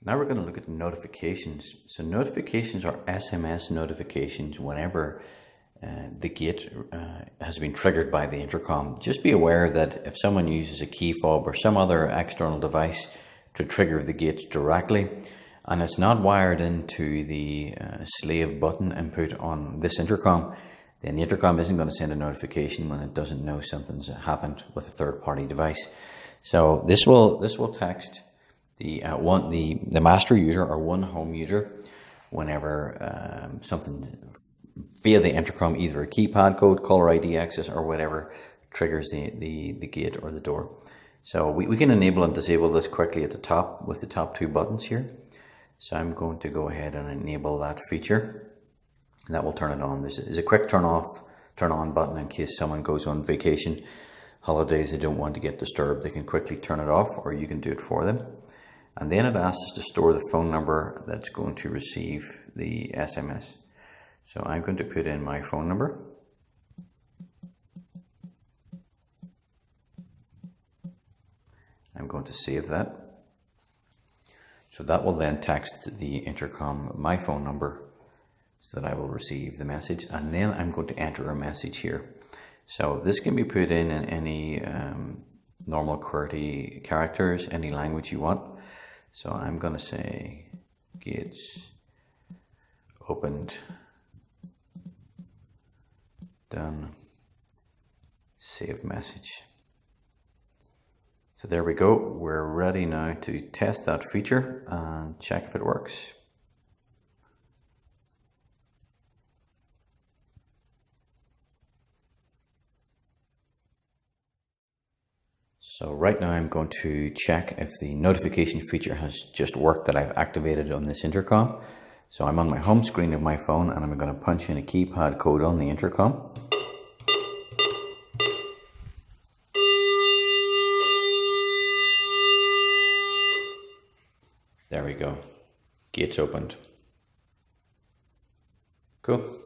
Now we're going to look at notifications. So notifications are SMS notifications whenever the gate has been triggered by the intercom. Just be aware that if someone uses a key fob or some other external device to trigger the gate directly, and it's not wired into the slave button input on this intercom, then the intercom isn't going to send a notification when it doesn't know something's happened with a third-party device. So this will text the master user or one home user whenever something via the intercom, either a keypad code, caller ID access, or whatever triggers the gate or the door. So we can enable and disable this quickly at the top with the top two buttons here. So I'm going to go ahead and enable that feature. That will turn it on. This is a quick turn on button in case someone goes on vacation, holidays, they don't want to get disturbed. They can quickly turn it off, or you can do it for them. And then it asks us to store the phone number that's going to receive the SMS. So I'm going to put in my phone number. I'm going to save that. So that will then text the intercom my phone number so that I will receive the message. And then I'm going to enter a message here. So this can be put in any normal QWERTY characters, any language you want. So I'm going to say gates opened, done, save message. So there we go. We're ready now to test that feature and check if it works. So right now I'm going to check if the notification feature has just worked that I've activated on this intercom. So I'm on my home screen of my phone and I'm going to punch in a keypad code on the intercom. There we go. Gates opened. Cool.